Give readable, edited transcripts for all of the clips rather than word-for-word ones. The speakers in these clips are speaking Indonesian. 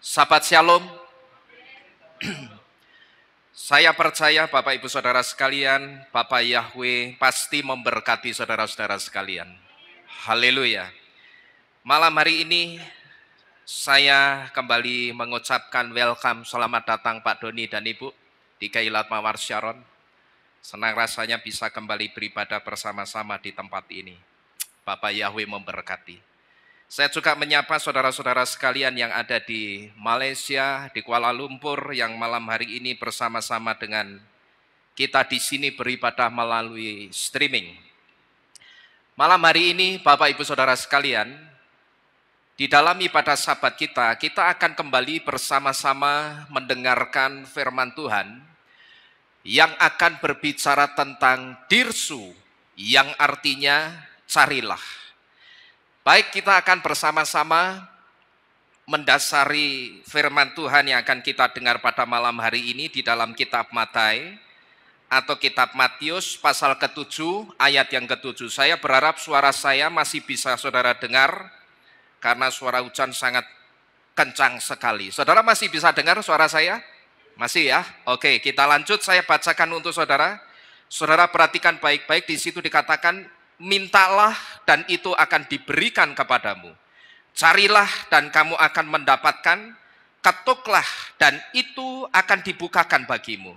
Sahabat Shalom, saya percaya Bapak Ibu Saudara sekalian, Bapak Yahweh pasti memberkati saudara-saudara sekalian. Haleluya. Malam hari ini saya kembali mengucapkan welcome, selamat datang Pak Doni dan Ibu di Keilat Mawar Sharon. Senang rasanya bisa kembali beribadah bersama-sama di tempat ini. Bapak Yahweh memberkati. Saya juga menyapa saudara-saudara sekalian yang ada di Malaysia, di Kuala Lumpur, yang malam hari ini bersama-sama dengan kita di sini beribadah melalui streaming. Malam hari ini, Bapak Ibu Saudara sekalian, di dalam ibadah Sabat kita akan kembali bersama-sama mendengarkan firman Tuhan yang akan berbicara tentang dirsu, yang artinya carilah. Baik, kita akan bersama-sama mendasari firman Tuhan yang akan kita dengar pada malam hari ini di dalam kitab Matai atau kitab Matius pasal ke-7 ayat yang ke-7. Saya berharap suara saya masih bisa saudara dengar karena suara hujan sangat kencang sekali. Saudara masih bisa dengar suara saya? Masih ya? Oke, kita lanjut, saya bacakan untuk saudara. Saudara perhatikan baik-baik, di situ dikatakan, mintalah dan itu akan diberikan kepadamu. Carilah dan kamu akan mendapatkan, ketuklah dan itu akan dibukakan bagimu.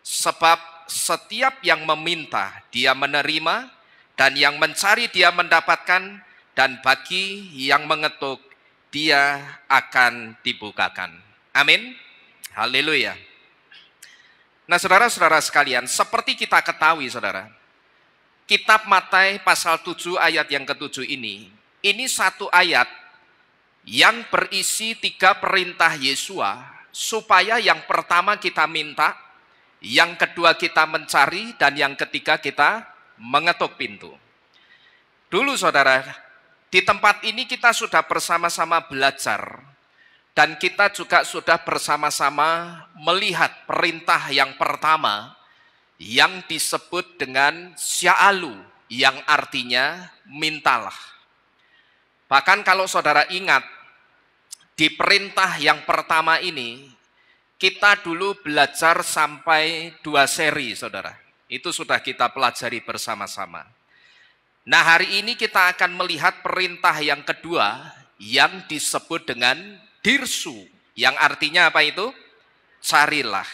Sebab setiap yang meminta dia menerima, dan yang mencari dia mendapatkan, dan bagi yang mengetuk dia akan dibukakan. Amin. Haleluya. Nah, saudara-saudara sekalian, seperti kita ketahui saudara, kitab Matai pasal 7 ayat yang ke-7 ini satu ayat yang berisi 3 perintah Yesua, supaya yang pertama kita minta, yang kedua kita mencari, dan yang ketiga kita mengetuk pintu. Dulu saudara, di tempat ini kita sudah bersama-sama belajar, dan kita juga sudah bersama-sama melihat perintah yang pertama, yang disebut dengan sya'alu, yang artinya mintalah. Bahkan kalau saudara ingat, di perintah yang pertama ini, kita dulu belajar sampai 2 seri saudara. Itu sudah kita pelajari bersama-sama. Nah, hari ini kita akan melihat perintah yang kedua, yang disebut dengan dirsu, yang artinya apa itu? Carilah.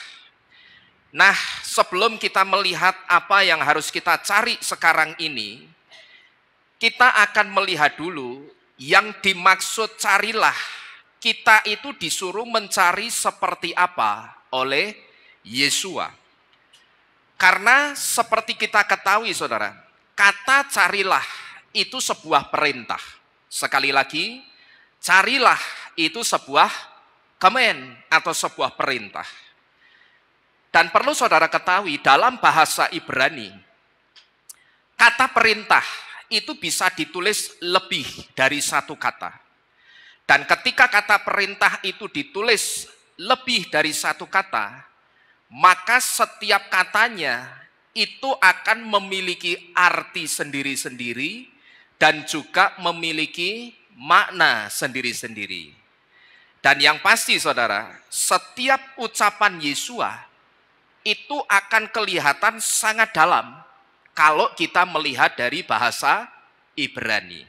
Nah, sebelum kita melihat apa yang harus kita cari sekarang ini, kita akan melihat dulu yang dimaksud carilah. Kita itu disuruh mencari seperti apa oleh Yesua. Karena seperti kita ketahui saudara, kata carilah itu sebuah perintah. Sekali lagi, carilah itu sebuah command atau sebuah perintah. Dan perlu saudara ketahui, dalam bahasa Ibrani, kata perintah itu bisa ditulis lebih dari satu kata. Dan ketika kata perintah itu ditulis lebih dari satu kata, maka setiap katanya itu akan memiliki arti sendiri-sendiri dan juga memiliki makna sendiri-sendiri. Dan yang pasti saudara, setiap ucapan Yesua itu akan kelihatan sangat dalam kalau kita melihat dari bahasa Ibrani.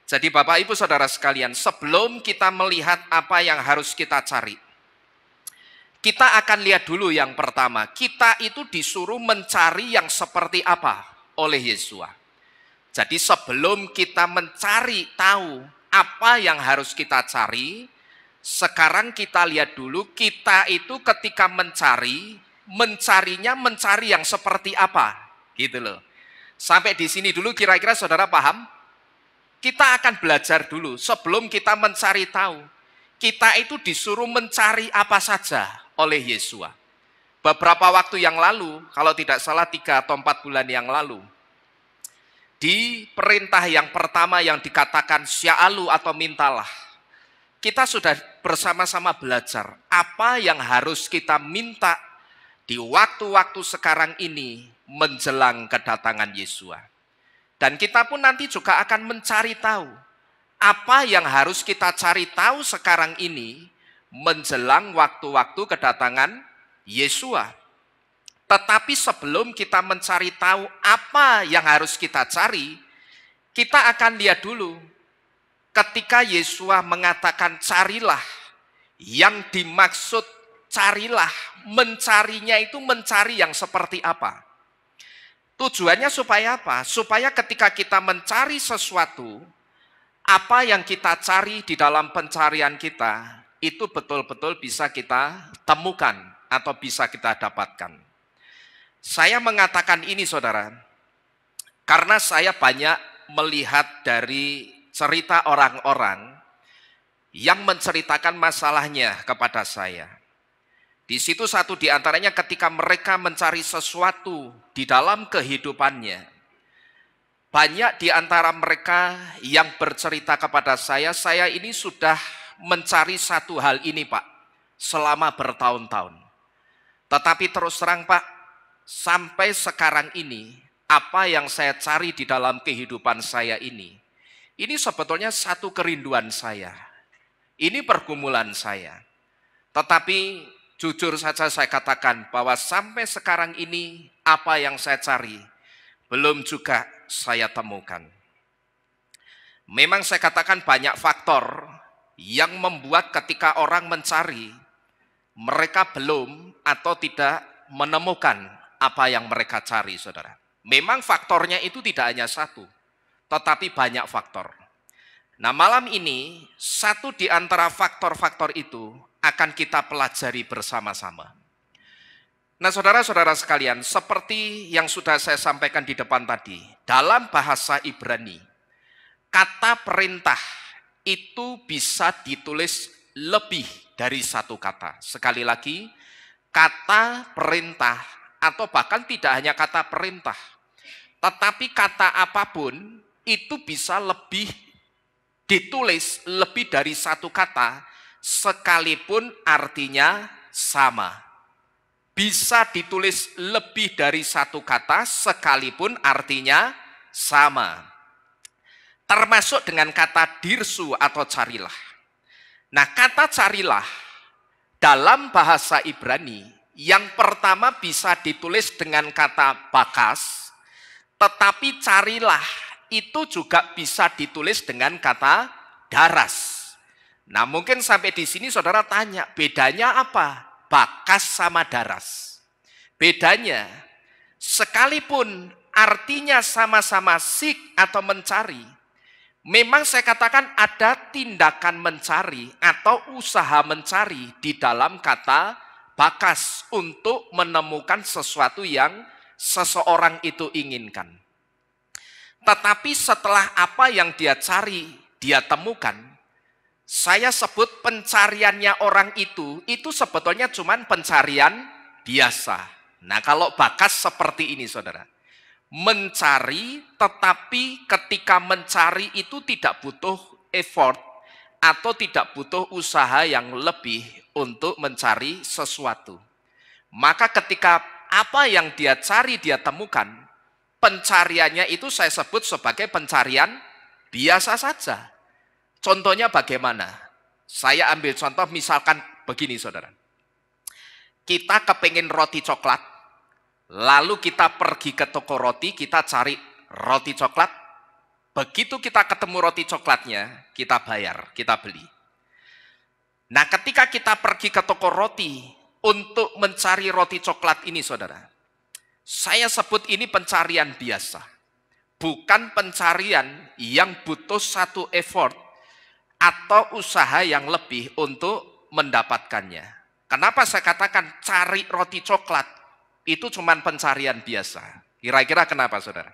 Jadi Bapak Ibu Saudara sekalian, sebelum kita melihat apa yang harus kita cari, kita akan lihat dulu yang pertama, kita itu disuruh mencari yang seperti apa oleh Yesua. Jadi sebelum kita mencari tahu apa yang harus kita cari, sekarang kita lihat dulu kita itu ketika mencarinya mencari yang seperti apa, gitu loh. Sampai di sini dulu kira-kira saudara paham? Kita akan belajar dulu sebelum kita mencari tahu. Kita itu disuruh mencari apa saja oleh Yesua. Beberapa waktu yang lalu, kalau tidak salah 3 atau 4 bulan yang lalu, di perintah yang pertama yang dikatakan sya'alu atau mintalah, kita sudah bersama-sama belajar apa yang harus kita minta di waktu-waktu sekarang ini menjelang kedatangan Yesua. Dan kita pun nanti juga akan mencari tahu apa yang harus kita cari tahu sekarang ini menjelang waktu-waktu kedatangan Yesua. Tetapi sebelum kita mencari tahu apa yang harus kita cari, kita akan lihat dulu ketika Yesua mengatakan carilah, yang dimaksud carilah, mencarinya itu mencari yang seperti apa? Tujuannya supaya apa? Supaya ketika kita mencari sesuatu, apa yang kita cari di dalam pencarian kita, itu betul-betul bisa kita temukan atau bisa kita dapatkan. Saya mengatakan ini saudara, karena saya banyak melihat dari cerita orang-orang yang menceritakan masalahnya kepada saya. Di situ satu di antaranya ketika mereka mencari sesuatu di dalam kehidupannya, banyak di antara mereka yang bercerita kepada saya ini sudah mencari satu hal ini Pak, selama bertahun-tahun. Tetapi terus terang Pak, sampai sekarang ini, apa yang saya cari di dalam kehidupan saya ini sebetulnya satu kerinduan saya. Ini pergumulan saya. Tetapi jujur saja saya katakan bahwa sampai sekarang ini, apa yang saya cari belum juga saya temukan. Memang saya katakan banyak faktor yang membuat ketika orang mencari, mereka belum atau tidak menemukan apa yang mereka cari, saudara. Memang faktornya itu tidak hanya satu, tetapi banyak faktor. Nah, malam ini, satu di antara faktor-faktor itu akan kita pelajari bersama-sama. Nah, saudara-saudara sekalian, seperti yang sudah saya sampaikan di depan tadi, dalam bahasa Ibrani, kata perintah itu bisa ditulis lebih dari satu kata. Sekali lagi, kata perintah atau bahkan tidak hanya kata perintah, tetapi kata apapun itu bisa lebih ditulis lebih dari satu kata, sekalipun artinya sama. Bisa ditulis lebih dari satu kata, sekalipun artinya sama. Termasuk dengan kata dirsu atau carilah. Nah, kata carilah dalam bahasa Ibrani, yang pertama bisa ditulis dengan kata bakas, tetapi carilah itu juga bisa ditulis dengan kata daras. Nah, mungkin sampai di sini saudara tanya, bedanya apa? Bakas sama daras. Bedanya, sekalipun artinya sama-sama sik atau mencari, memang saya katakan ada tindakan mencari atau usaha mencari di dalam kata bakas untuk menemukan sesuatu yang seseorang itu inginkan. Tetapi setelah apa yang dia cari, dia temukan, saya sebut pencariannya orang itu sebetulnya cuma pencarian biasa. Nah, kalau bakas seperti ini saudara, mencari tetapi ketika mencari itu tidak butuh effort atau tidak butuh usaha yang lebih untuk mencari sesuatu. Maka ketika apa yang dia cari dia temukan, pencariannya itu saya sebut sebagai pencarian biasa saja. Contohnya bagaimana? Saya ambil contoh misalkan begini saudara. Kita kepingin roti coklat, lalu kita pergi ke toko roti, kita cari roti coklat. Begitu kita ketemu roti coklatnya, kita bayar, kita beli. Nah, ketika kita pergi ke toko roti untuk mencari roti coklat ini saudara, saya sebut ini pencarian biasa. Bukan pencarian yang butuh satu effort atau usaha yang lebih untuk mendapatkannya. Kenapa saya katakan cari roti coklat itu cuma pencarian biasa? Kira-kira kenapa saudara?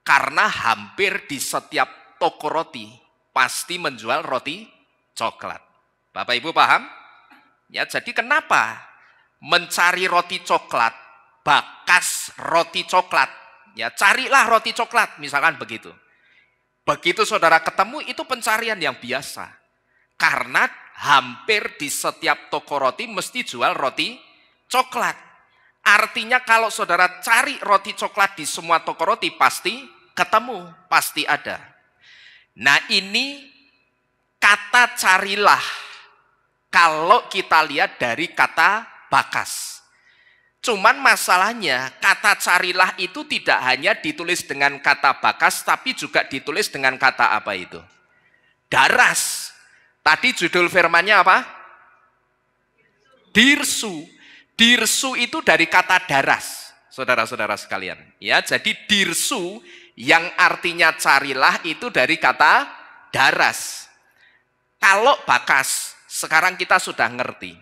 Karena hampir di setiap toko roti pasti menjual roti coklat. Bapak Ibu paham? Ya, jadi kenapa mencari roti coklat, bakas roti coklat, ya carilah roti coklat, misalkan begitu. Begitu saudara ketemu, itu pencarian yang biasa. Karena hampir di setiap toko roti mesti jual roti coklat. Artinya kalau saudara cari roti coklat di semua toko roti, pasti ketemu, pasti ada. Nah, ini kata carilah kalau kita lihat dari kata bakas. Cuman masalahnya kata carilah itu tidak hanya ditulis dengan kata bakas, tapi juga ditulis dengan kata apa itu? Daras. Tadi judul firmannya apa? Dirsu. Dirsu itu dari kata daras, saudara-saudara sekalian. Ya, jadi dirsu yang artinya carilah itu dari kata daras. Kalau bakas, sekarang kita sudah ngerti.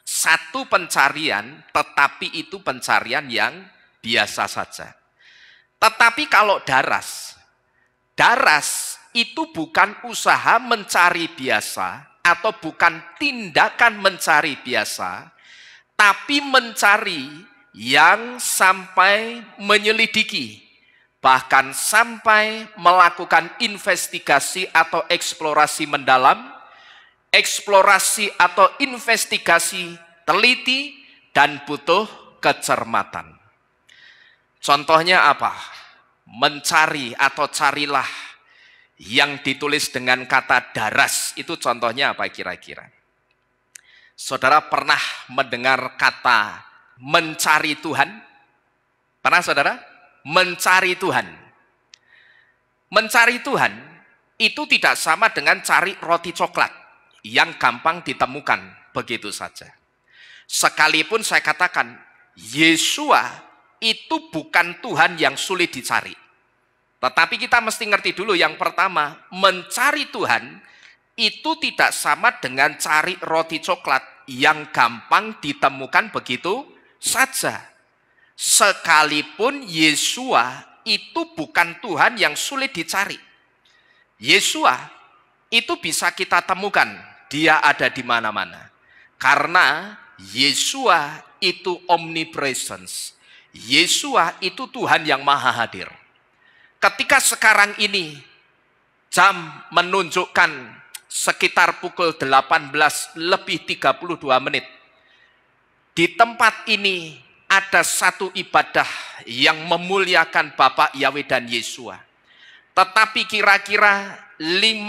Satu pencarian, tetapi itu pencarian yang biasa saja. Tetapi kalau daras, daras itu bukan usaha mencari biasa, atau bukan tindakan mencari biasa, tapi mencari yang sampai menyelidiki, bahkan sampai melakukan investigasi atau eksplorasi mendalam, eksplorasi atau investigasi teliti dan butuh kecermatan. Contohnya apa? Mencari atau carilah yang ditulis dengan kata daras, itu contohnya apa kira-kira? Saudara pernah mendengar kata mencari Tuhan? Pernah saudara? Mencari Tuhan. Mencari Tuhan itu tidak sama dengan cari roti coklat yang gampang ditemukan begitu saja. Sekalipun saya katakan, Yesua itu bukan Tuhan yang sulit dicari. Tetapi kita mesti ngerti dulu yang pertama, mencari Tuhan itu tidak sama dengan cari roti coklat yang gampang ditemukan begitu saja. Sekalipun Yesua itu bukan Tuhan yang sulit dicari. Yesua itu bisa kita temukan. Dia ada di mana-mana. Karena Yesua itu omnipresence. Yesua itu Tuhan yang maha hadir. Ketika sekarang ini jam menunjukkan sekitar pukul 18 lebih 32 menit. Di tempat ini ada satu ibadah yang memuliakan Bapak Yahweh dan Yesua. Tetapi kira-kira 50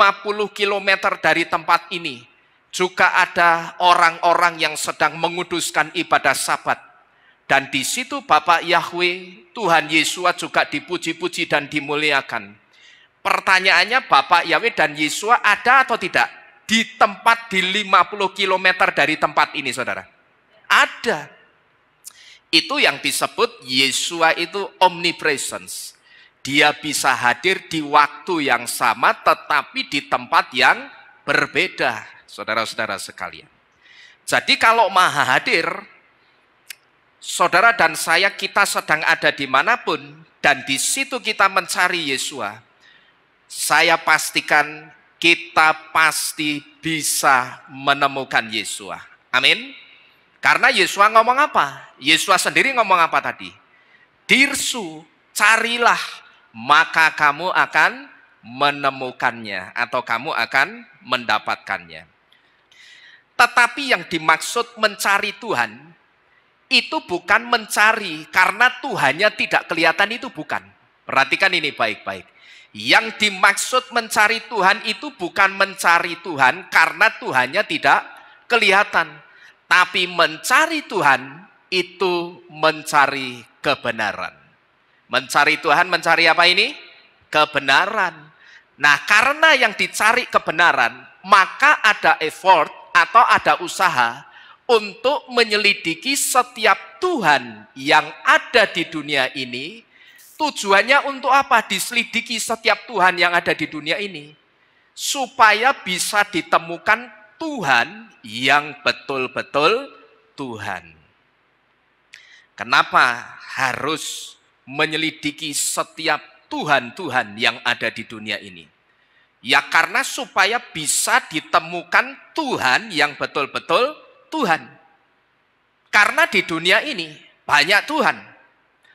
km dari tempat ini juga ada orang-orang yang sedang menguduskan ibadah Sabat. Dan di situ Bapak Yahweh, Tuhan Yesua juga dipuji-puji dan dimuliakan. Pertanyaannya, Bapak Yahweh dan Yesua ada atau tidak? Di tempat di 50 km dari tempat ini, saudara. Ada. Itu yang disebut Yesua itu omnipresence. Dia bisa hadir di waktu yang sama tetapi di tempat yang berbeda, saudara-saudara sekalian. Jadi kalau maha hadir, saudara dan saya kita sedang ada dimanapun dan di situ kita mencari Yesua, saya pastikan kita pasti bisa menemukan Yesua. Amin. Karena Yesua ngomong apa? Yesua sendiri ngomong apa tadi? Dirsu, carilah, maka kamu akan menemukannya atau kamu akan mendapatkannya. Tetapi yang dimaksud mencari Tuhan itu bukan mencari karena Tuhannya tidak kelihatan, itu bukan. Perhatikan ini baik-baik. Yang dimaksud mencari Tuhan itu bukan mencari Tuhan karena Tuhannya tidak kelihatan. Tapi mencari Tuhan itu mencari kebenaran. Mencari Tuhan, mencari apa ini? Kebenaran. Nah, karena yang dicari kebenaran, maka ada effort atau ada usaha untuk menyelidiki setiap Tuhan yang ada di dunia ini. Tujuannya untuk apa? Diselidiki setiap Tuhan yang ada di dunia ini. Supaya bisa ditemukan Tuhan yang betul-betul Tuhan. Kenapa harus menyelidiki setiap Tuhan-Tuhan yang ada di dunia ini? Ya karena supaya bisa ditemukan Tuhan yang betul-betul Tuhan. Karena di dunia ini banyak Tuhan.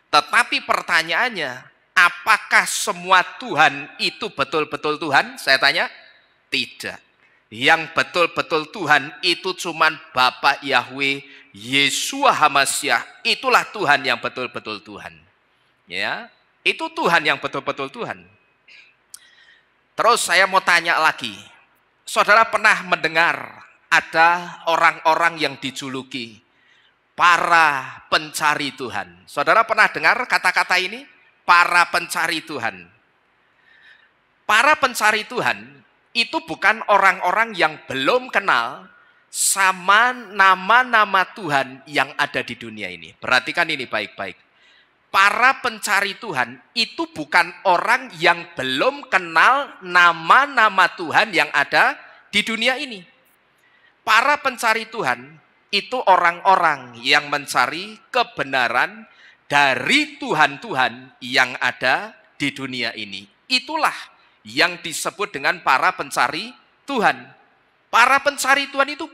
Tetapi pertanyaannya, apakah semua Tuhan itu betul-betul Tuhan? Saya tanya, tidak. Yang betul-betul Tuhan itu cuman Bapak Yahweh, Yesua HaMasyiah, itulah Tuhan yang betul-betul Tuhan. Ya, itu Tuhan yang betul-betul Tuhan. Terus saya mau tanya lagi, saudara pernah mendengar ada orang-orang yang dijuluki para pencari Tuhan. Saudara pernah dengar kata-kata ini? Para pencari Tuhan. Para pencari Tuhan itu bukan orang-orang yang belum kenal sama nama-nama Tuhan yang ada di dunia ini. Perhatikan ini baik-baik. Para pencari Tuhan itu bukan orang yang belum kenal nama-nama Tuhan yang ada di dunia ini. Para pencari Tuhan itu orang-orang yang mencari kebenaran dari Tuhan-Tuhan yang ada di dunia ini. Itulah yang disebut dengan para pencari Tuhan. Para pencari Tuhan itu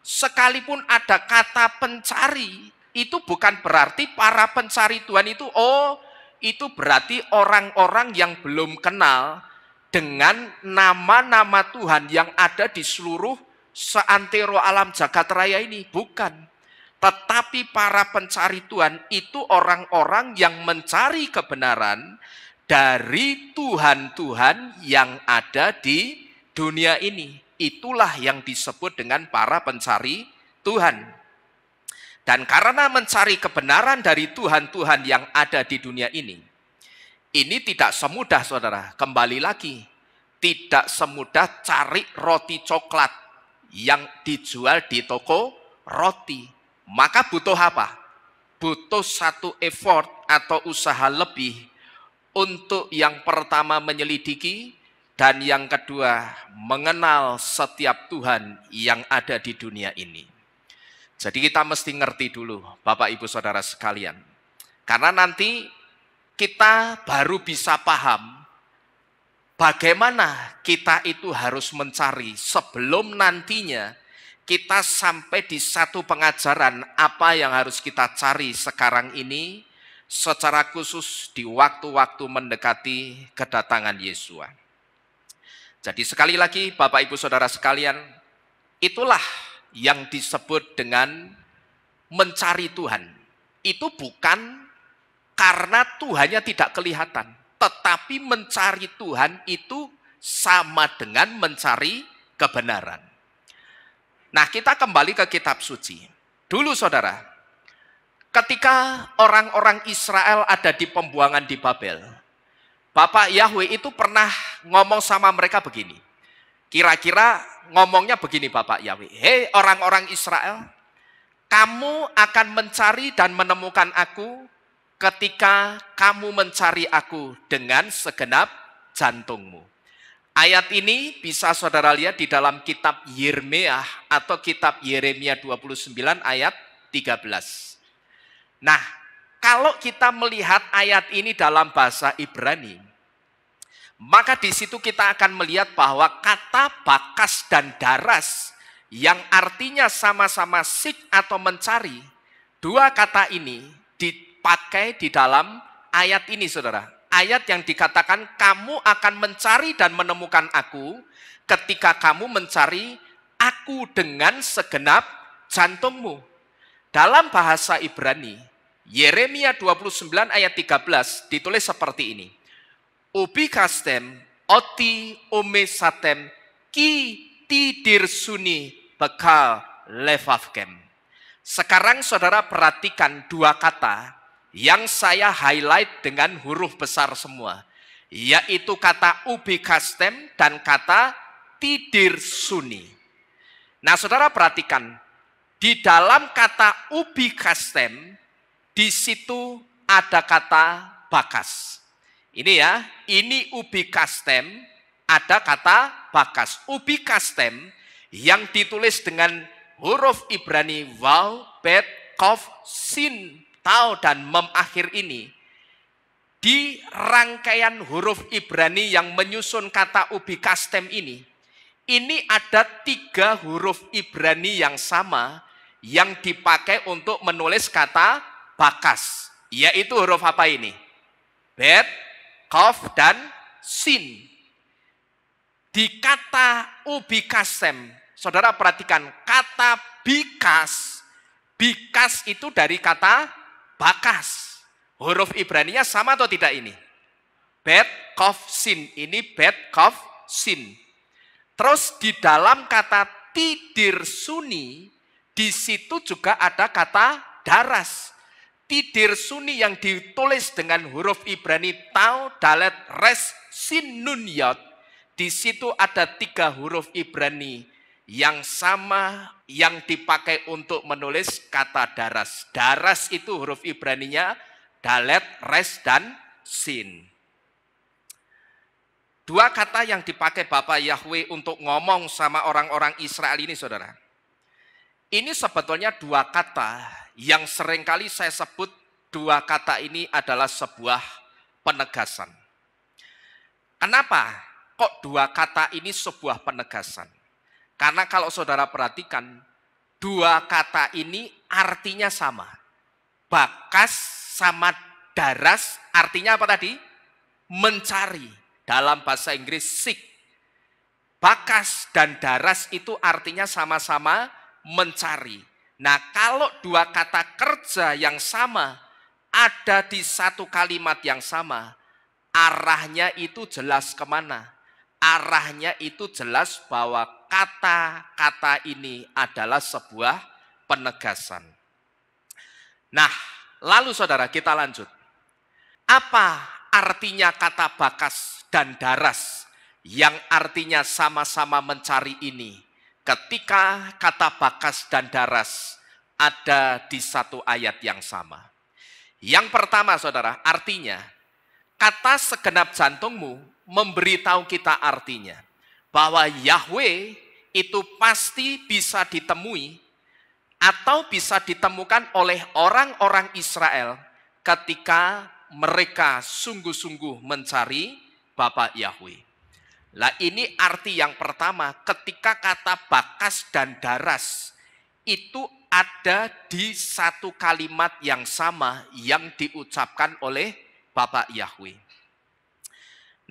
sekalipun ada kata pencari, itu bukan berarti para pencari Tuhan itu, itu berarti orang-orang yang belum kenal dengan nama-nama Tuhan yang ada di seluruh seantero alam jagat raya ini. Bukan. Tetapi para pencari Tuhan itu orang-orang yang mencari kebenaran dari Tuhan-Tuhan yang ada di dunia ini. Itulah yang disebut dengan para pencari Tuhan. Dan karena mencari kebenaran dari Tuhan-Tuhan yang ada di dunia ini tidak semudah, saudara. Kembali lagi, tidak semudah cari roti coklat yang dijual di toko roti. Maka butuh apa? Butuh satu effort atau usaha lebih untuk yang pertama menyelidiki, dan yang kedua mengenal setiap Tuhan yang ada di dunia ini. Jadi kita mesti ngerti dulu, Bapak Ibu Saudara sekalian. Karena nanti kita baru bisa paham bagaimana kita itu harus mencari sebelum nantinya kita sampai di satu pengajaran apa yang harus kita cari sekarang ini, secara khusus di waktu-waktu mendekati kedatangan Yesus. Jadi sekali lagi Bapak Ibu Saudara sekalian, itulah yang disebut dengan mencari Tuhan. Itu bukan karena Tuhannya tidak kelihatan, tetapi mencari Tuhan itu sama dengan mencari kebenaran. Nah, kita kembali ke kitab suci. Dulu saudara, ketika orang-orang Israel ada di pembuangan di Babel, Bapak Yahweh itu pernah ngomong sama mereka begini. Kira-kira ngomongnya begini Bapak Yahweh. Hei orang-orang Israel, kamu akan mencari dan menemukan aku ketika kamu mencari aku dengan segenap jantungmu. Ayat ini bisa saudara lihat di dalam kitab Yeremia atau kitab Yeremia 29 ayat 13. Nah, kalau kita melihat ayat ini dalam bahasa Ibrani, maka di situ kita akan melihat bahwa kata bakas dan daras yang artinya sama-sama sik atau mencari, dua kata ini dipakai di dalam ayat ini saudara. Ayat yang dikatakan kamu akan mencari dan menemukan aku ketika kamu mencari aku dengan segenap jantungmu. Dalam bahasa Ibrani, Yeremia 29 ayat 13 ditulis seperti ini. Ubi kastem, oti umesatem, ki tidir suni bekal levavkem. Sekarang saudara perhatikan dua kata yang saya highlight dengan huruf besar semua. Yaitu kata ubi kastem dan kata tidir suni. Nah saudara perhatikan, di dalam kata ubi kastem, di situ ada kata bakas. Ini ya, ini ubi kastem, ada kata bakas. Ubi kastem yang ditulis dengan huruf Ibrani waw, bet, kof, sin, tau, dan mem akhir ini. Di rangkaian huruf Ibrani yang menyusun kata ubi kastem ini ada 3 huruf Ibrani yang sama yang dipakai untuk menulis kata bakas. Yaitu huruf apa ini? Bet, kof, dan sin. Di kata ubi kastem, saudara perhatikan kata bikas. Bikas itu dari kata bakas. Huruf Ibraninya sama atau tidak ini? Bet, kof, sin. Ini bet, kof, sin. Terus di dalam kata tidir suni, di situ juga ada kata daras. Tidir suni yang ditulis dengan huruf Ibrani tau, dalet, res, sin, nun, yod. Di situ ada 3 huruf Ibrani yang sama yang dipakai untuk menulis kata daras. Daras itu huruf Ibraninya dalet, res, dan sin. 2 kata yang dipakai Bapak Yahweh untuk ngomong sama orang-orang Israel ini, saudara. Ini sebetulnya 2 kata yang seringkali saya sebut 2 kata ini adalah sebuah penegasan. Kenapa kok 2 kata ini sebuah penegasan? Karena kalau saudara perhatikan, 2 kata ini artinya sama. Bakas sama daras artinya apa tadi? Mencari. Dalam bahasa Inggris seek. Bakas dan daras itu artinya sama-sama mencari. Nah, kalau 2 kata kerja yang sama ada di satu kalimat yang sama, arahnya itu jelas kemana? Arahnya itu jelas bahwa kata-kata ini adalah sebuah penegasan. Nah, lalu saudara kita lanjut. Apa artinya kata bakas dan daras yang artinya sama-sama mencari ini? Ketika kata bakas dan daras ada di satu ayat yang sama. Yang pertama saudara, artinya kata segenap jantungmu memberitahu kita artinya bahwa Yahweh itu pasti bisa ditemui atau bisa ditemukan oleh orang-orang Israel ketika mereka sungguh-sungguh mencari Bapak Yahweh. Nah, ini arti yang pertama, ketika kata bakas dan daras itu ada di satu kalimat yang sama yang diucapkan oleh Bapak Yahweh.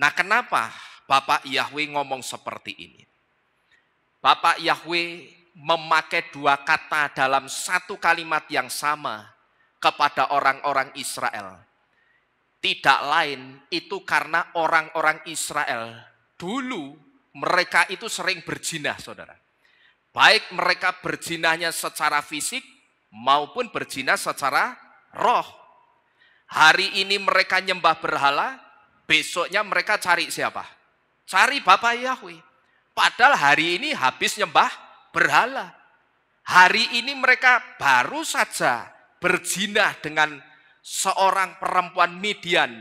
Nah, kenapa Bapak Yahweh ngomong seperti ini? Bapak Yahweh memakai 2 kata dalam satu kalimat yang sama kepada orang-orang Israel. Tidak lain itu karena orang-orang Israel dulu mereka itu sering berzina, saudara. Baik mereka berzinahnya secara fisik maupun berzina secara roh. Hari ini mereka nyembah berhala, besoknya mereka cari siapa? Cari Bapak Yahweh. Padahal hari ini habis nyembah berhala. Hari ini mereka baru saja berzina dengan seorang perempuan Midian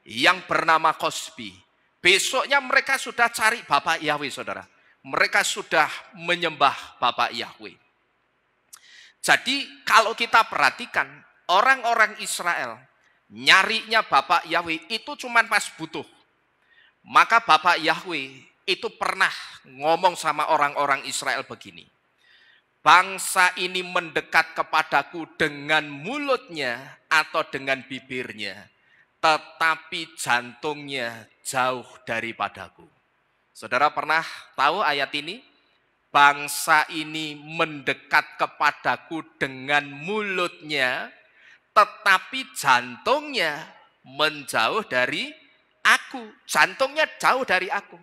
yang bernama Kosbi. Besoknya mereka sudah cari Bapak Yahweh, saudara. Mereka sudah menyembah Bapak Yahweh. Jadi kalau kita perhatikan, orang-orang Israel nyarinya Bapak Yahweh itu cuma pas butuh. Maka Bapak Yahweh itu pernah ngomong sama orang-orang Israel begini. Bangsa ini mendekat kepadaku dengan mulutnya atau dengan bibirnya, tetapi jantungnya jauh daripadaku. Saudara pernah tahu ayat ini? Bangsa ini mendekat kepadaku dengan mulutnya, tetapi jantungnya menjauh dari aku. Jantungnya jauh dari aku.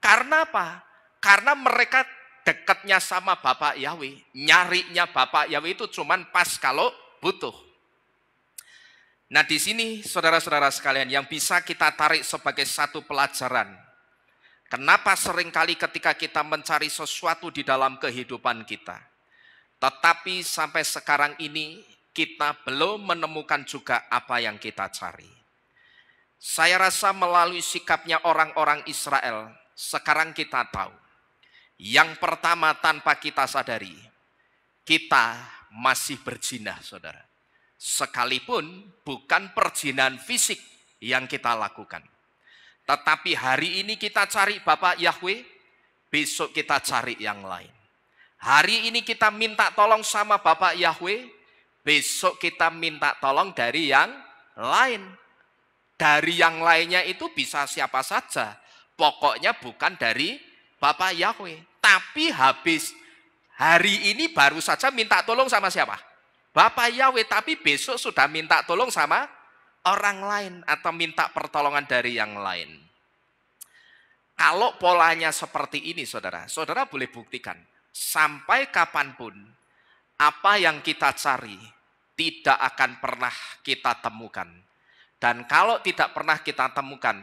Karena apa? Karena mereka dekatnya sama Bapak Yahweh, nyarinya Bapak Yahweh itu cuman pas kalau butuh. Nah, di sini saudara-saudara sekalian yang bisa kita tarik sebagai satu pelajaran. Kenapa seringkali ketika kita mencari sesuatu di dalam kehidupan kita, tetapi sampai sekarang ini kita belum menemukan juga apa yang kita cari. Saya rasa melalui sikapnya orang-orang Israel, sekarang kita tahu. Yang pertama tanpa kita sadari, kita masih berzina, saudara. Sekalipun bukan perzinahan fisik yang kita lakukan. Tetapi hari ini kita cari Bapak Yahweh, besok kita cari yang lain. Hari ini kita minta tolong sama Bapak Yahweh, besok kita minta tolong dari yang lain. Dari yang lainnya itu bisa siapa saja. Pokoknya bukan dari Bapak Yahweh. Tapi habis hari ini baru saja minta tolong sama siapa? Bapak Yahweh, tapi besok sudah minta tolong sama orang lain atau minta pertolongan dari yang lain. Kalau polanya seperti ini, saudara, saudara boleh buktikan. Sampai kapanpun, apa yang kita cari tidak akan pernah kita temukan. Dan kalau tidak pernah kita temukan,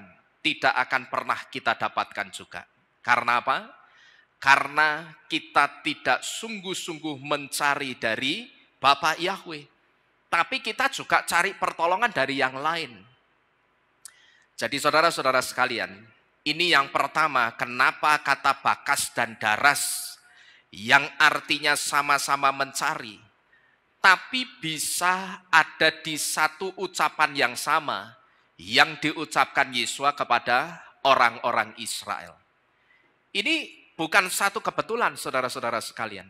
tidak akan pernah kita dapatkan juga. Karena apa? Karena kita tidak sungguh-sungguh mencari dari Bapa Yahweh. Tapi kita juga cari pertolongan dari yang lain. Jadi saudara-saudara sekalian, ini yang pertama, kenapa kata bakas dan daras yang artinya sama-sama mencari, tapi bisa ada di satu ucapan yang sama yang diucapkan Yesua kepada orang-orang Israel. Ini bukan satu kebetulan, saudara-saudara sekalian.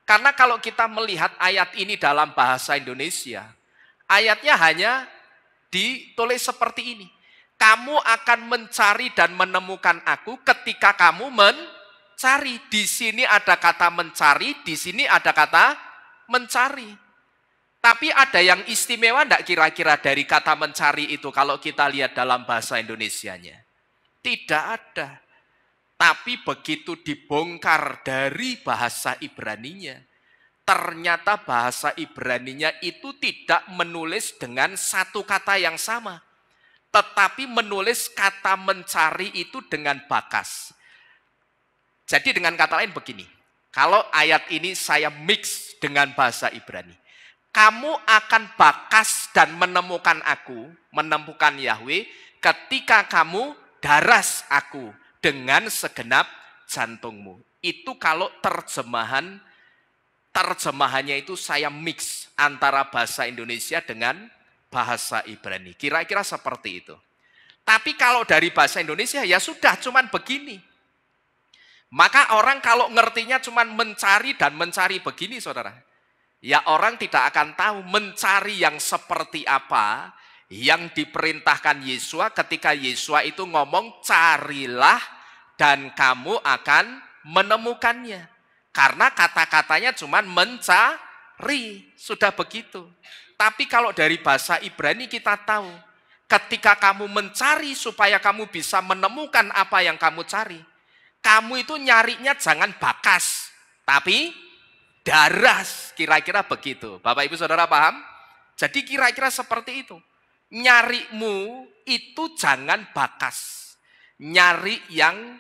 Karena kalau kita melihat ayat ini dalam bahasa Indonesia, ayatnya hanya ditulis seperti ini. Kamu akan mencari dan menemukan aku ketika kamu mencari. Di sini ada kata mencari, di sini ada kata mencari. Tapi ada yang istimewa enggak kira-kira dari kata mencari itu kalau kita lihat dalam bahasa Indonesianya? Tidak ada. Tapi begitu dibongkar dari bahasa Ibraninya, ternyata bahasa Ibraninya itu tidak menulis dengan satu kata yang sama. Tetapi menulis kata mencari itu dengan bakas. Jadi dengan kata lain begini, kalau ayat ini saya mix dengan bahasa Ibrani. Kamu akan bakas dan menemukan aku, menemukan Yahweh, ketika kamu daras aku dengan segenap jantungmu. Itu kalau terjemahannya itu saya mix antara bahasa Indonesia dengan bahasa Ibrani. Kira-kira seperti itu. Tapi kalau dari bahasa Indonesia ya sudah cuman begini. Maka orang kalau ngertinya cuman mencari dan mencari begini, saudara. Ya orang tidak akan tahu mencari yang seperti apa yang diperintahkan Yesua ketika Yesua itu ngomong carilah dan kamu akan menemukannya. Karena kata-katanya cuman mencari, sudah begitu. Tapi kalau dari bahasa Ibrani kita tahu, ketika kamu mencari supaya kamu bisa menemukan apa yang kamu cari, kamu itu nyarinya jangan bakas, tapi daras, kira-kira begitu. Bapak Ibu Saudara paham? Jadi kira-kira seperti itu. Nyarimu itu jangan bakas, nyari yang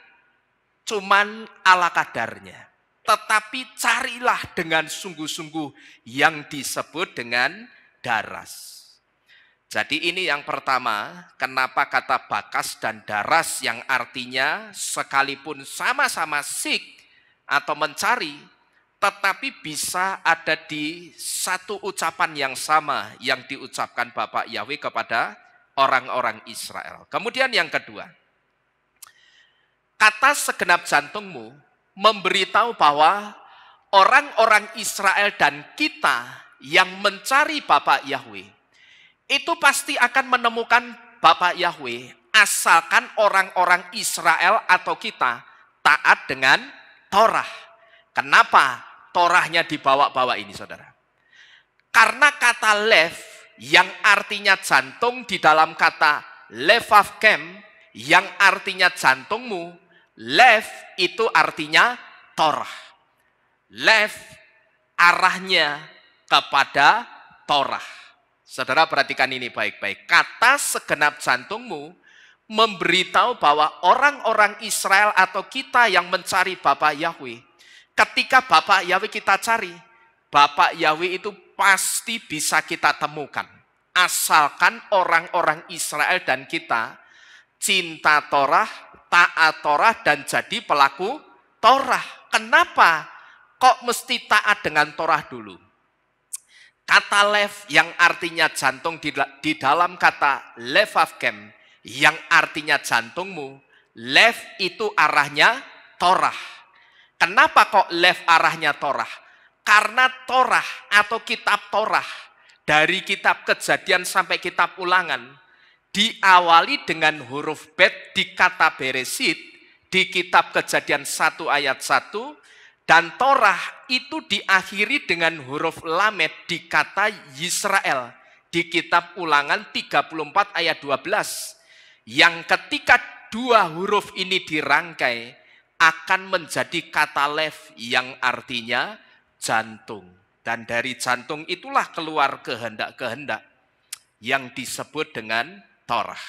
cuman ala kadarnya. Tetapi carilah dengan sungguh-sungguh yang disebut dengan daras. Jadi ini yang pertama, kenapa kata bakas dan daras yang artinya sekalipun sama-sama sik atau mencari, tetapi bisa ada di satu ucapan yang sama yang diucapkan Bapak Yahweh kepada orang-orang Israel. Kemudian yang kedua, kata segenap jantungmu memberitahu bahwa orang-orang Israel dan kita yang mencari Bapak Yahweh itu pasti akan menemukan Bapak Yahweh asalkan orang-orang Israel atau kita taat dengan Torah. Kenapa Torahnya dibawa-bawa ini, saudara? Karena kata lev yang artinya jantung di dalam kata levavkem yang artinya jantungmu, lev itu artinya Torah. Lev arahnya kepada Torah. Saudara perhatikan ini baik-baik. Kata segenap jantungmu memberitahu bahwa orang-orang Israel atau kita yang mencari Bapak Yahweh, ketika Bapak Yahweh kita cari, Bapak Yahweh itu pasti bisa kita temukan. Asalkan orang-orang Israel dan kita cinta Torah, taat Torah, dan jadi pelaku Torah. Kenapa kok mesti taat dengan Torah dulu? Kata lev yang artinya jantung di dalam kata levavkem yang artinya jantungmu, lev itu arahnya Torah. Kenapa kok lev arahnya Torah? Karena Torah atau kitab Torah dari kitab Kejadian sampai kitab Ulangan diawali dengan huruf bet di kata Beresit di kitab Kejadian 1 ayat 1, dan Torah itu diakhiri dengan huruf lamed di kata Yisrael di kitab Ulangan 34 ayat 12. Yang ketika dua huruf ini dirangkai akan menjadi kata lev yang artinya jantung. Dan dari jantung itulah keluar kehendak-kehendak yang disebut dengan Torah.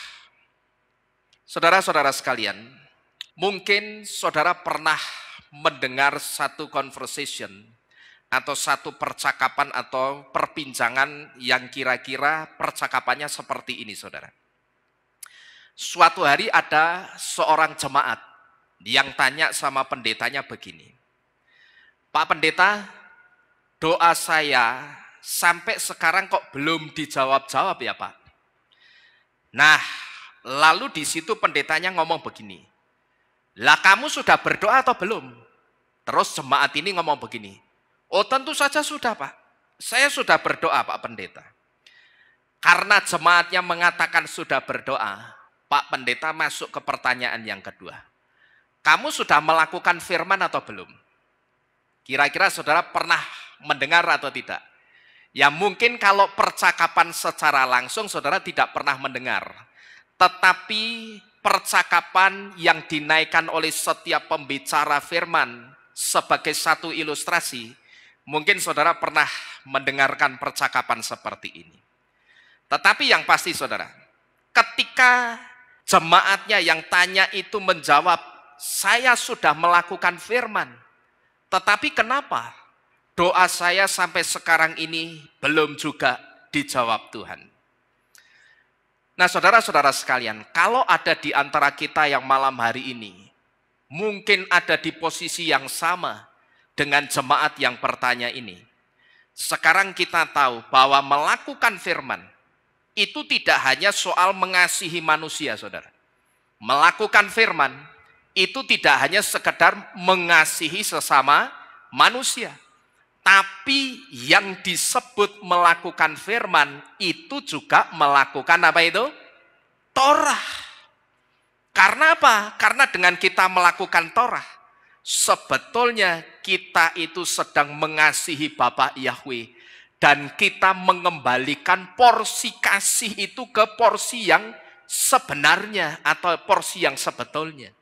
Saudara-saudara sekalian, mungkin saudara pernah mendengar satu conversation atau satu percakapan atau perbincangan yang kira-kira percakapannya seperti ini, saudara. Suatu hari ada seorang jemaat yang tanya sama pendetanya begini, Pak Pendeta, doa saya sampai sekarang kok belum dijawab-jawab ya Pak? Nah, lalu di situ pendetanya ngomong begini, lah kamu sudah berdoa atau belum? Terus jemaat ini ngomong begini, oh tentu saja sudah Pak, saya sudah berdoa Pak Pendeta. Karena jemaatnya mengatakan sudah berdoa, Pak Pendeta masuk ke pertanyaan yang kedua. Kamu sudah melakukan firman atau belum? Kira-kira saudara pernah mendengar atau tidak? Ya mungkin kalau percakapan secara langsung saudara tidak pernah mendengar. Tetapi percakapan yang dinaikkan oleh setiap pembicara firman sebagai satu ilustrasi, mungkin saudara pernah mendengarkan percakapan seperti ini. Tetapi yang pasti saudara, ketika jemaatnya yang tanya itu menjawab, saya sudah melakukan firman. Tetapi kenapa doa saya sampai sekarang ini belum juga dijawab Tuhan? Nah saudara-saudara sekalian, kalau ada di antara kita yang malam hari ini, mungkin ada di posisi yang sama dengan jemaat yang bertanya ini. Sekarang kita tahu bahwa melakukan firman, itu tidak hanya soal mengasihi manusia, saudara. Melakukan firman, itu tidak hanya sekedar mengasihi sesama manusia. Tapi yang disebut melakukan firman, itu juga melakukan apa itu? Torah. Karena apa? Karena dengan kita melakukan Torah, sebetulnya kita itu sedang mengasihi Bapa Yahweh. Dan kita mengembalikan porsi kasih itu ke porsi yang sebenarnya atau porsi yang sebetulnya.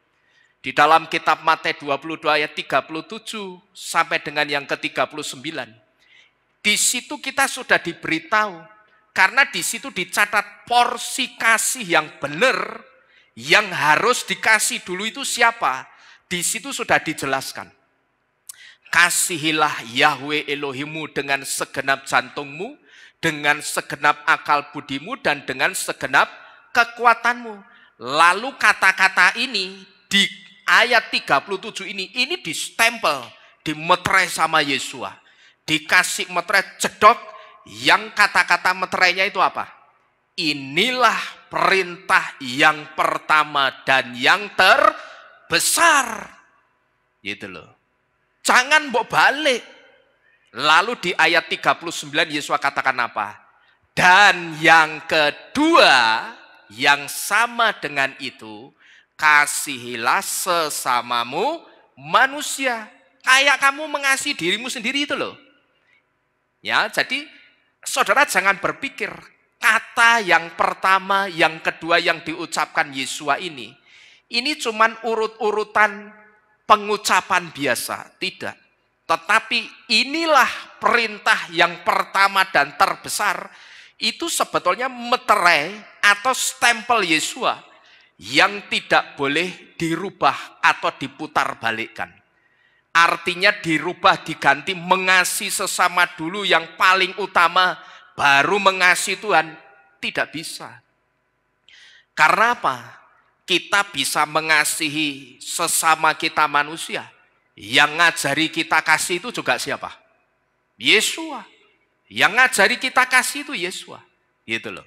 Di dalam kitab Matius 22 ayat 37 sampai dengan yang ke-39. Di situ kita sudah diberitahu. Karena di situ dicatat porsi kasih yang benar, yang harus dikasih dulu itu siapa? Di situ sudah dijelaskan. Kasihilah Yahweh Elohimmu dengan segenap jantungmu, dengan segenap akal budimu, dan dengan segenap kekuatanmu. Lalu kata-kata ini di ayat 37 ini distempel, dimeterai sama Yesua. Dikasih meterai jedok, yang kata-kata meterainya itu apa? Inilah perintah yang pertama dan yang terbesar. Gitu loh. Jangan mbok balik. Lalu di ayat 39 Yesus katakan apa? Dan yang kedua, yang sama dengan itu, kasihilah sesamamu manusia. Kayak kamu mengasihi dirimu sendiri itu loh. Ya, jadi saudara jangan berpikir kata yang pertama, yang kedua yang diucapkan Yesus ini cuman urut-urutan pengucapan biasa, tidak. Tetapi inilah perintah yang pertama dan terbesar, itu sebetulnya meterai atau stempel Yesua yang tidak boleh dirubah atau diputar balikkan. Artinya dirubah, diganti, mengasihi sesama dulu yang paling utama, baru mengasihi Tuhan, tidak bisa. Karena apa? Kita bisa mengasihi sesama kita manusia. Yang ngajari kita kasih itu juga siapa? Yesua. Yang ngajari kita kasih itu Yesua. Gitu loh.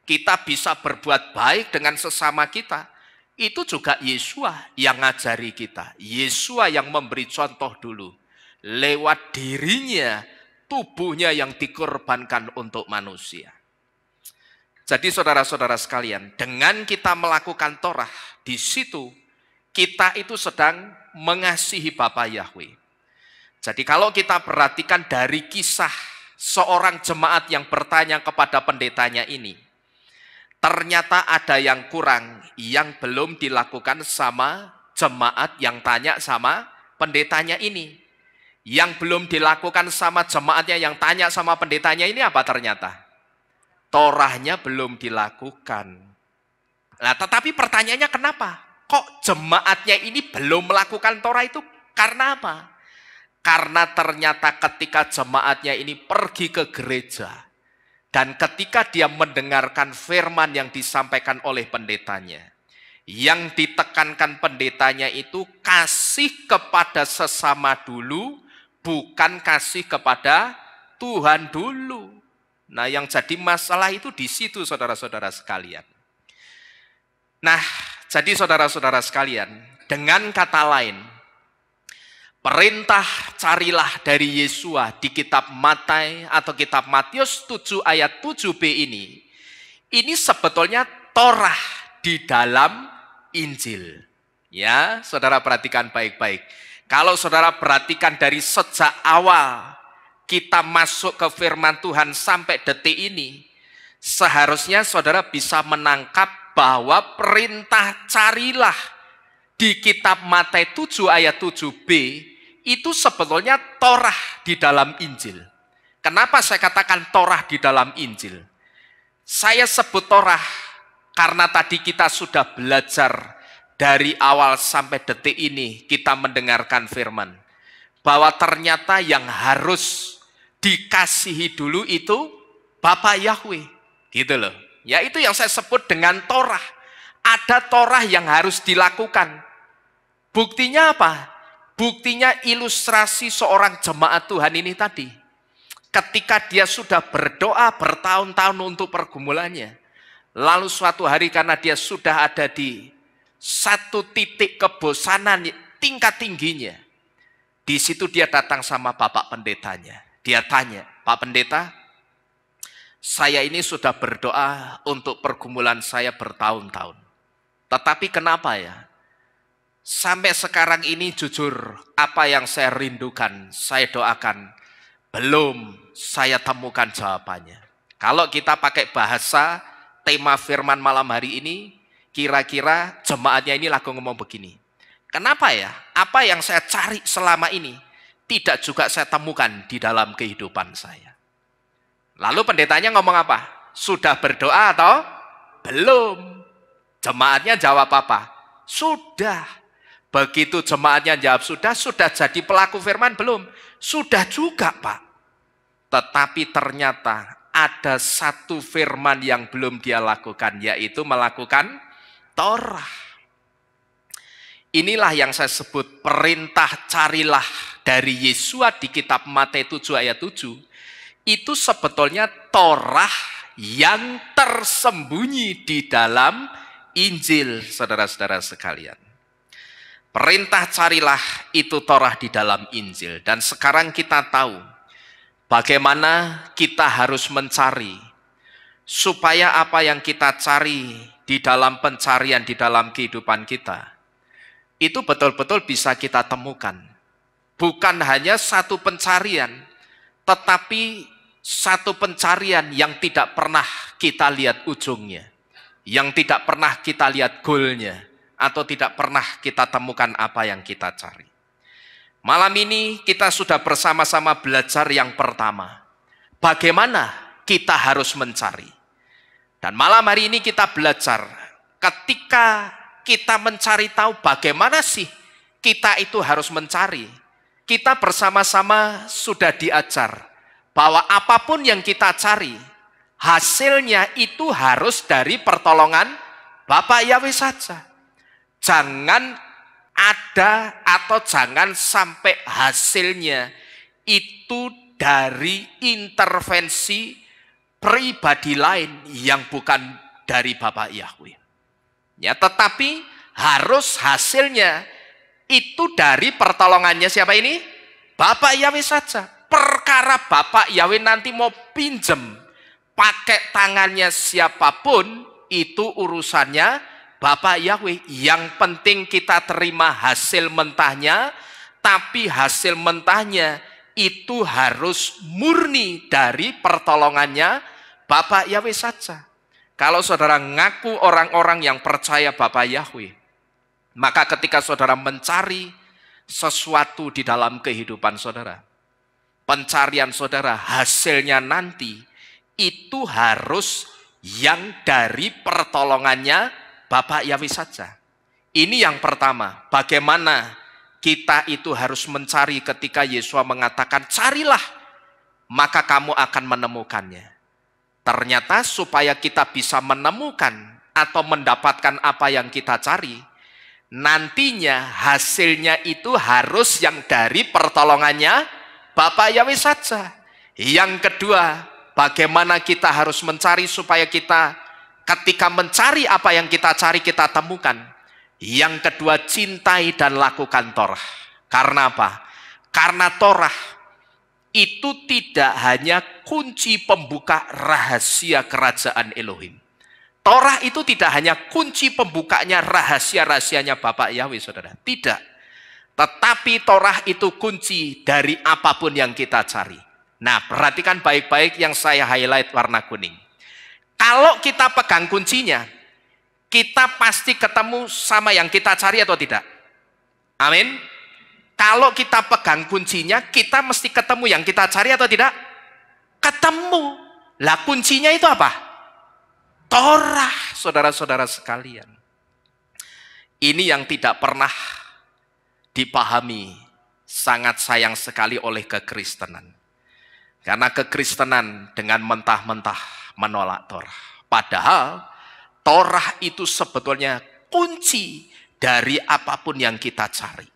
Kita bisa berbuat baik dengan sesama kita. Itu juga Yesua yang ngajari kita. Yesua yang memberi contoh dulu. Lewat dirinya, tubuhnya yang dikorbankan untuk manusia. Jadi saudara-saudara sekalian, dengan kita melakukan Torah, di situ kita itu sedang mengasihi Bapa Yahweh. Jadi kalau kita perhatikan dari kisah seorang jemaat yang bertanya kepada pendetanya ini, ternyata ada yang kurang yang belum dilakukan sama jemaat yang tanya sama pendetanya ini. Yang belum dilakukan sama jemaatnya yang tanya sama pendetanya ini apa ternyata? Torahnya belum dilakukan. Nah, tetapi pertanyaannya kenapa? Kok jemaatnya ini belum melakukan Torah itu? Karena apa? Karena ternyata ketika jemaatnya ini pergi ke gereja, dan ketika dia mendengarkan firman yang disampaikan oleh pendetanya, yang ditekankan pendetanya itu kasih kepada sesama dulu, bukan kasih kepada Tuhan dulu. Nah, yang jadi masalah itu di situ, saudara-saudara sekalian. Nah, jadi saudara-saudara sekalian, dengan kata lain, perintah carilah dari Yesua di kitab Matai atau kitab Matius 7 ayat 7b ini sebetulnya Torah di dalam Injil. Ya, saudara perhatikan baik-baik. Kalau saudara perhatikan dari sejak awal kita masuk ke firman Tuhan sampai detik ini, seharusnya saudara bisa menangkap bahwa perintah carilah di kitab Matai 7 ayat 7b itu sebetulnya Torah di dalam Injil. Kenapa saya katakan Torah di dalam Injil? Saya sebut Torah karena tadi kita sudah belajar dari awal sampai detik ini kita mendengarkan firman. Bahwa ternyata yang harus dikasihi dulu itu Bapa Yahweh. Gitu loh. Ya itu yang saya sebut dengan Torah. Ada Torah yang harus dilakukan. Buktinya apa? Buktinya ilustrasi seorang jemaat Tuhan ini tadi. Ketika dia sudah berdoa bertahun-tahun untuk pergumulannya. Lalu suatu hari karena dia sudah ada di satu titik kebosanan tingkat tingginya. Di situ dia datang sama Bapak Pendetanya. Dia tanya, Pak Pendeta, saya ini sudah berdoa untuk pergumulan saya bertahun-tahun. Tetapi kenapa ya? Sampai sekarang ini jujur, apa yang saya rindukan, saya doakan, belum saya temukan jawabannya. Kalau kita pakai bahasa tema firman malam hari ini, kira-kira jemaatnya ini lagu ngomong begini. Kenapa ya? Apa yang saya cari selama ini tidak juga saya temukan di dalam kehidupan saya. Lalu pendetanya ngomong apa? Sudah berdoa atau belum? Jemaatnya jawab apa? Sudah. Begitu jemaatnya jawab sudah jadi pelaku firman belum? Sudah juga, Pak. Tetapi ternyata ada satu firman yang belum dia lakukan, yaitu melakukan Torah. Inilah yang saya sebut perintah carilah dari Yesua di kitab Matai 7 ayat 7. Itu sebetulnya Torah yang tersembunyi di dalam Injil, saudara-saudara sekalian. Perintah carilah itu Torah di dalam Injil. Dan sekarang kita tahu bagaimana kita harus mencari supaya apa yang kita cari di dalam pencarian, di dalam kehidupan kita, itu betul-betul bisa kita temukan. Bukan hanya satu pencarian, tetapi satu pencarian yang tidak pernah kita lihat ujungnya, yang tidak pernah kita lihat goalnya, atau tidak pernah kita temukan apa yang kita cari. Malam ini kita sudah bersama-sama belajar yang pertama, bagaimana kita harus mencari. Dan malam hari ini kita belajar, ketika kita mencari tahu bagaimana sih kita itu harus mencari. Kita bersama-sama sudah diajar bahwa apapun yang kita cari, hasilnya itu harus dari pertolongan Bapa Yahweh saja. Jangan ada atau jangan sampai hasilnya itu dari intervensi pribadi lain yang bukan dari Bapa Yahweh. Ya, tetapi harus hasilnya itu dari pertolongannya siapa ini? Bapak Yahweh saja. Perkara Bapak Yahweh nanti mau pinjem pakai tangannya siapapun, itu urusannya Bapak Yahweh. Yang penting kita terima hasil mentahnya, tapi hasil mentahnya itu harus murni dari pertolongannya Bapak Yahweh saja. Kalau saudara ngaku orang-orang yang percaya Bapa Yahweh, maka ketika saudara mencari sesuatu di dalam kehidupan saudara, pencarian saudara hasilnya nanti itu harus yang dari pertolongannya Bapa Yahweh saja. Ini yang pertama, bagaimana kita itu harus mencari ketika Yesus mengatakan, carilah, maka kamu akan menemukannya. Ternyata supaya kita bisa menemukan atau mendapatkan apa yang kita cari, nantinya hasilnya itu harus yang dari pertolongannya Bapa Yahweh saja. Yang kedua, bagaimana kita harus mencari supaya kita ketika mencari apa yang kita cari kita temukan. Yang kedua, cintai dan lakukan Torah. Karena apa? Karena Torah itu tidak hanya kunci pembuka rahasia kerajaan Elohim. Torah itu tidak hanya kunci pembukanya rahasia-rahasianya Bapak Yahweh, saudara. Tidak. Tetapi Torah itu kunci dari apapun yang kita cari. Nah, perhatikan baik-baik yang saya highlight warna kuning. Kalau kita pegang kuncinya, kita pasti ketemu sama yang kita cari atau tidak? Amin. Kalau kita pegang kuncinya, kita mesti ketemu yang kita cari atau tidak? Ketemu. Lah kuncinya itu apa? Torah, saudara-saudara sekalian. Ini yang tidak pernah dipahami sangat sayang sekali oleh kekristenan. Karena kekristenan dengan mentah-mentah menolak Torah. Padahal Torah itu sebetulnya kunci dari apapun yang kita cari.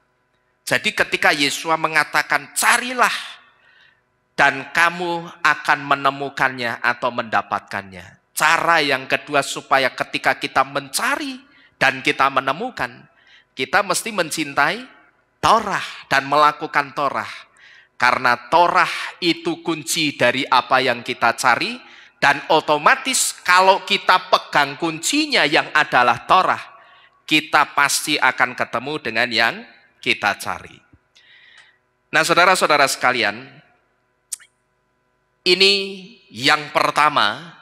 Jadi ketika Yesus mengatakan carilah dan kamu akan menemukannya atau mendapatkannya. Cara yang kedua supaya ketika kita mencari dan kita menemukan, kita mesti mencintai Torah dan melakukan Torah. Karena Torah itu kunci dari apa yang kita cari dan otomatis kalau kita pegang kuncinya yang adalah Torah, kita pasti akan ketemu dengan yang kita cari. Nah, saudara-saudara sekalian, ini yang pertama,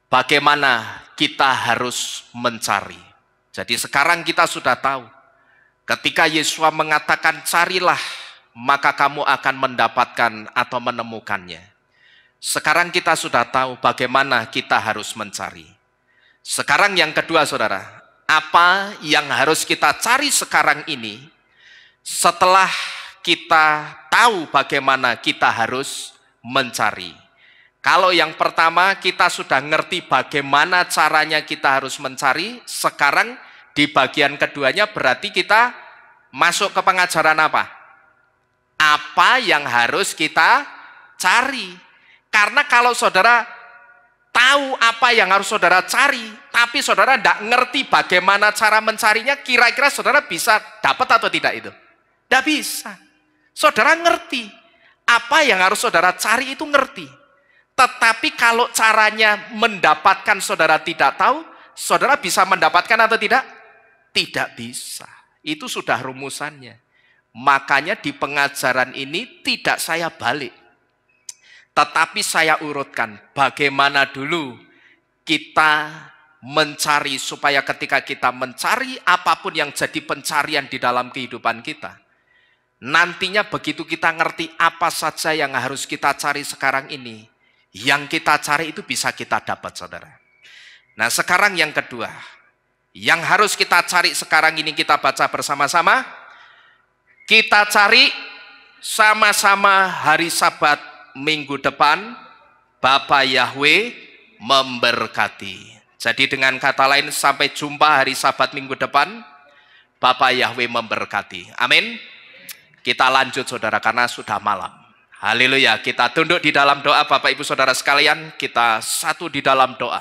bagaimana kita harus mencari. Jadi sekarang kita sudah tahu, ketika Yesus mengatakan carilah, maka kamu akan mendapatkan atau menemukannya. Sekarang kita sudah tahu bagaimana kita harus mencari. Sekarang yang kedua, saudara, apa yang harus kita cari sekarang ini? Setelah kita tahu bagaimana kita harus mencari. Kalau yang pertama kita sudah ngerti bagaimana caranya kita harus mencari, sekarang di bagian keduanya berarti kita masuk ke pengajaran apa? Apa yang harus kita cari. Karena kalau saudara tahu apa yang harus saudara cari, tapi saudara tidak ngerti bagaimana cara mencarinya, kira-kira saudara bisa dapat atau tidak itu? Tidak bisa. Saudara ngerti. Apa yang harus saudara cari itu ngerti. Tetapi kalau caranya mendapatkan saudara tidak tahu, saudara bisa mendapatkan atau tidak? Tidak bisa. Itu sudah rumusannya. Makanya di pengajaran ini tidak saya balik. Tetapi saya urutkan bagaimana dulu kita mencari supaya ketika kita mencari apapun yang jadi pencarian di dalam kehidupan kita. Nantinya begitu kita ngerti apa saja yang harus kita cari sekarang ini, yang kita cari itu bisa kita dapat, saudara. Nah, sekarang yang kedua, yang harus kita cari sekarang ini kita baca bersama-sama. Kita cari sama-sama hari Sabat minggu depan, Bapa Yahweh memberkati. Jadi dengan kata lain, sampai jumpa hari Sabat minggu depan, Bapa Yahweh memberkati. Amin. Kita lanjut, saudara, karena sudah malam. Haleluya. Kita tunduk di dalam doa, Bapak Ibu Saudara sekalian. Kita satu di dalam doa.